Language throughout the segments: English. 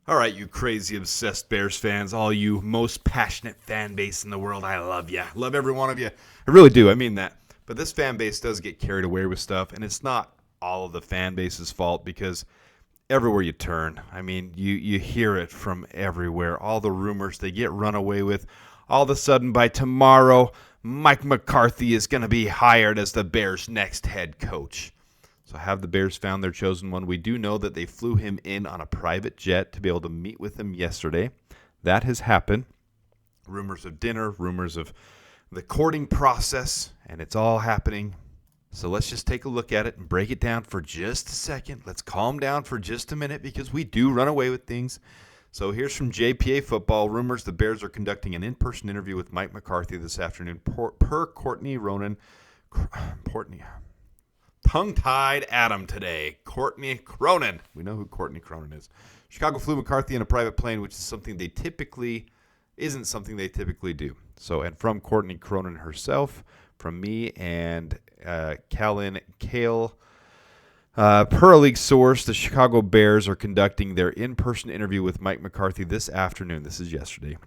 All right, you crazy obsessed Bears fans, all you most passionate fan base in the world, I love you. Love every one of you. I really do. I mean that. But this fan base does get carried away with stuff, and it's not all of the fan base's fault because everywhere you turn, I mean, you hear it from everywhere. All the rumors they get run away with. All of a sudden, by tomorrow, Mike McCarthy is going to be hired as the Bears' next head coach. So have the Bears found their chosen one? We do know that they flew him in on a private jet to be able to meet with him yesterday. That has happened. Rumors of dinner, rumors of the courting process, and it's all happening. So let's just take a look at it and break it down for just a second. Let's calm down for just a minute because we do run away with things. So here's from JPA Football. Rumors the Bears are conducting an in-person interview with Mike McCarthy this afternoon per Courtney Cronin. Tongue-tied Adam today. Courtney Cronin. We know who Courtney Cronin is. Chicago flew McCarthy in a private plane, which is isn't something they typically do. So, and from Courtney Cronin herself, from me and Callan Kale, per a league source, the Chicago Bears are conducting their in-person interview with Mike McCarthy this afternoon. This is yesterday.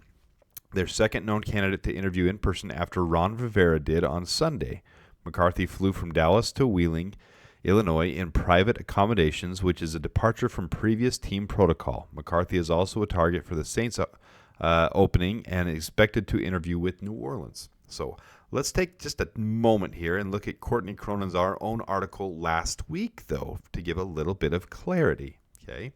Their second known candidate to interview in person after Ron Rivera did on Sunday. McCarthy flew from Dallas to Wheeling, Illinois in private accommodations, which is a departure from previous team protocol. McCarthy is also a target for the Saints opening and expected to interview with New Orleans. So let's take just a moment here and look at Courtney Cronin's our own article last week, though, to give a little bit of clarity. Okay.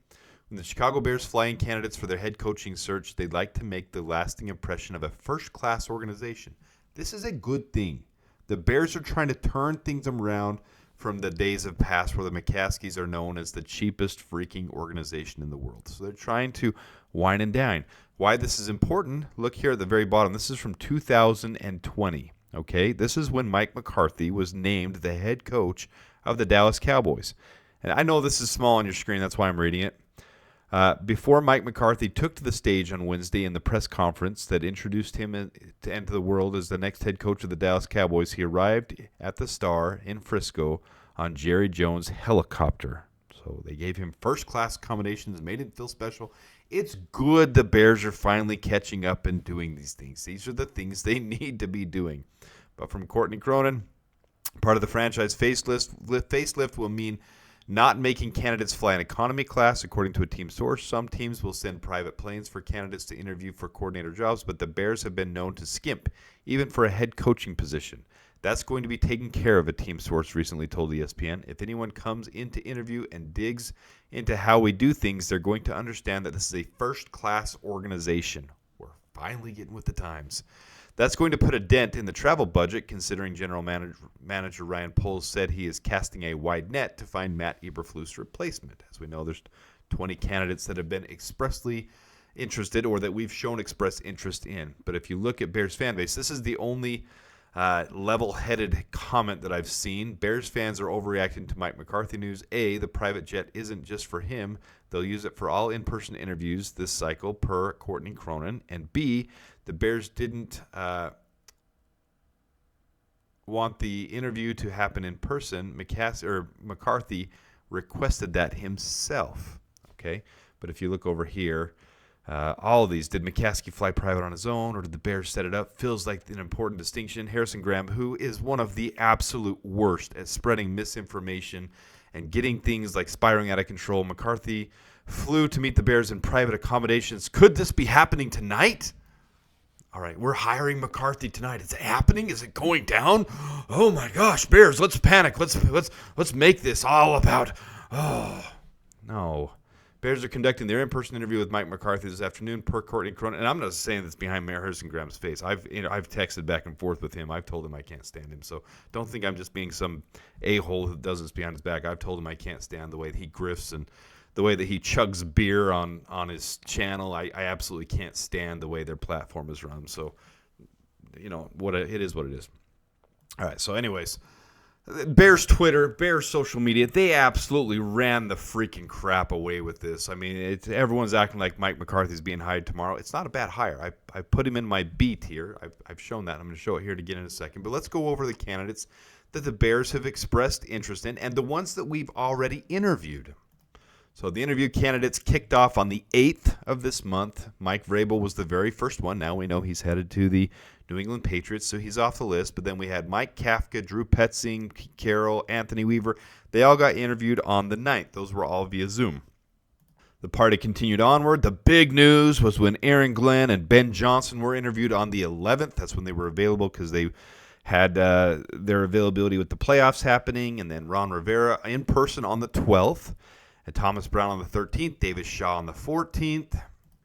When the Chicago Bears fly in candidates for their head coaching search, they'd like to make the lasting impression of a first-class organization. This is a good thing. The Bears are trying to turn things around from the days of past where the McCaskies are known as the cheapest freaking organization in the world. So they're trying to wine and dine. Why this is important, look here at the very bottom. This is from 2020, okay? This is when Mike McCarthy was named the head coach of the Dallas Cowboys. And I know this is small on your screen, that's why I'm reading it. Before Mike McCarthy took to the stage on Wednesday in the press conference that introduced him to enter the world as the next head coach of the Dallas Cowboys, he arrived at the Star in Frisco on Jerry Jones' helicopter. So they gave him first-class accommodations, made him feel special. It's good the Bears are finally catching up and doing these things. These are the things they need to be doing. But from Courtney Cronin, part of the franchise facelift will mean not making candidates fly in economy class, according to a team source. Some teams will send private planes for candidates to interview for coordinator jobs, but the Bears have been known to skimp, even for a head coaching position. That's going to be taken care of, a team source recently told ESPN. If anyone comes in to interview and digs into how we do things, they're going to understand that this is a first-class organization. We're finally getting with the times. That's going to put a dent in the travel budget, considering General Manager Ryan Poles said he is casting a wide net to find Matt Eberflus' replacement. As we know, there's 20 candidates that have been expressly interested or that we've shown express interest in. But if you look at Bears fan base, this is the only level-headed comment that I've seen. Bears fans are overreacting to Mike McCarthy news. A, the private jet isn't just for him. They'll use it for all in-person interviews this cycle, per Courtney Cronin. And B, the Bears didn't want the interview to happen in person. McCarthy requested that himself. Okay, but if you look over here, all of these, did McCaskey fly private on his own or did the Bears set it up? Feels like an important distinction. Harrison Graham, who is one of the absolute worst at spreading misinformation and getting things like spiraling out of control. McCarthy flew to meet the Bears in private accommodations. Could this be happening tonight? All right, we're hiring McCarthy tonight. Is it happening? Is it going down? Oh my gosh, Bears, let's panic. Let's make this all about. Oh no. Bears are conducting their in-person interview with Mike McCarthy this afternoon, per Courtney Cronin. And I'm not saying this behind Mayor Harrison Graham's face. I've texted back and forth with him. I've told him I can't stand him. So don't think I'm just being some a-hole who does this behind his back. I've told him I can't stand the way that he grifts and the way that he chugs beer on his channel. I absolutely can't stand the way their platform is run. So, you know, it is what it is. All right, so anyways, Bears Twitter, Bears social media, they absolutely ran the freaking crap away with this. I mean, everyone's acting like Mike McCarthy's being hired tomorrow. It's not a bad hire. I put him in my beat here. I've shown that. I'm going to show it here again in a second. But let's go over the candidates that the Bears have expressed interest in and the ones that we've already interviewed. So the interview candidates kicked off on the 8th of this month. Mike Vrabel was the very first one. Now we know he's headed to the New England Patriots, so he's off the list. But then we had Mike Kafka, Drew Petzing, Pete Carroll, Anthony Weaver. They all got interviewed on the 9th. Those were all via Zoom. The party continued onward. The big news was when Aaron Glenn and Ben Johnson were interviewed on the 11th. That's when they were available because they had their availability with the playoffs happening. And then Ron Rivera in person on the 12th. And Thomas Brown on the 13th. Davis Shaw on the 14th.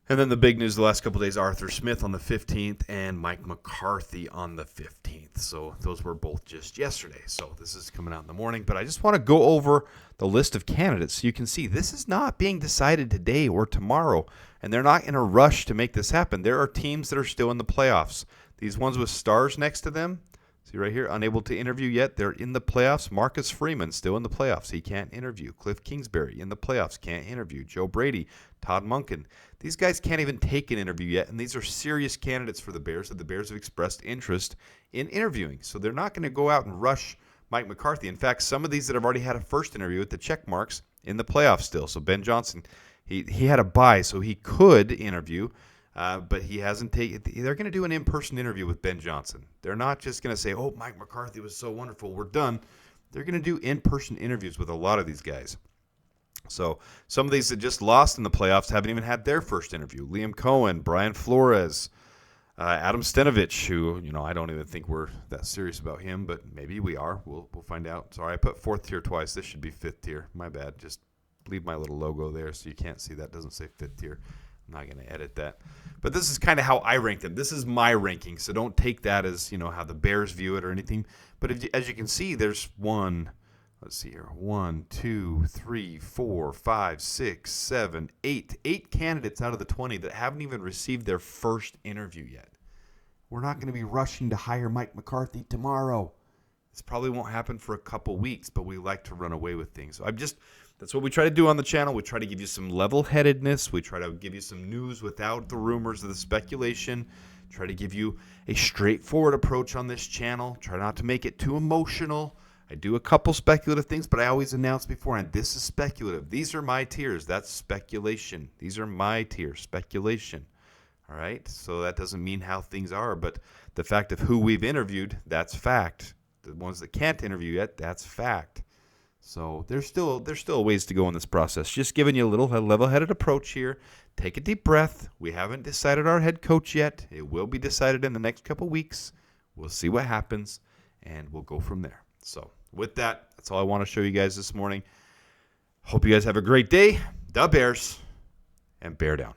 And then the big news the last couple of days, Arthur Smith on the 15th and Mike McCarthy on the 15th. So those were both just yesterday. So this is coming out in the morning. But I just want to go over the list of candidates so you can see this is not being decided today or tomorrow. And they're not in a rush to make this happen. There are teams that are still in the playoffs. These ones with stars next to them, see right here, unable to interview yet. They're in the playoffs. Marcus Freeman still in the playoffs. He can't interview. Cliff Kingsbury in the playoffs. Can't interview. Joe Brady, Todd Monken. These guys can't even take an interview yet, and these are serious candidates for the Bears that the Bears have expressed interest in interviewing. So they're not going to go out and rush Mike McCarthy. In fact, some of these that have already had a first interview with the check marks in the playoffs still. So Ben Johnson, he had a bye, so he could interview. But he hasn't taken. They're going to do an in-person interview with Ben Johnson. They're not just going to say, "Oh, Mike McCarthy was so wonderful, we're done." They're going to do in-person interviews with a lot of these guys. So some of these that just lost in the playoffs haven't even had their first interview. Liam Cohen, Brian Flores, Adam Stenovich, who I don't even think we're that serious about him, but maybe we are. We'll find out. Sorry, I put 4th tier twice. This should be 5th tier. My bad. Just leave my little logo there so you can't see that. It doesn't say 5th tier. I'm not going to edit that. But this is kind of how I rank them. This is my ranking, so don't take that as, how the Bears view it or anything. But as you can see, there's 1, 2, 3, 4, 5, 6, 7, 8. 8 candidates out of the 20 that haven't even received their first interview yet. We're not going to be rushing to hire Mike McCarthy tomorrow. This probably won't happen for a couple weeks, but we like to run away with things. So that's what we try to do on the channel. We try to give you some level-headedness. We try to give you some news without the rumors or the speculation. Try to give you a straightforward approach on this channel. Try not to make it too emotional. I do a couple speculative things, but I always announce beforehand, this is speculative. These are my tiers. That's speculation. These are my tiers, speculation. All right? So that doesn't mean how things are, but the fact of who we've interviewed, that's fact. The ones that can't interview yet, that's fact. So there's still ways to go in this process. Just giving you a little level-headed approach here. Take a deep breath. We haven't decided our head coach yet. It will be decided in the next couple weeks. We'll see what happens, and we'll go from there. So with that, that's all I want to show you guys this morning. Hope you guys have a great day. The Bears, and bear down.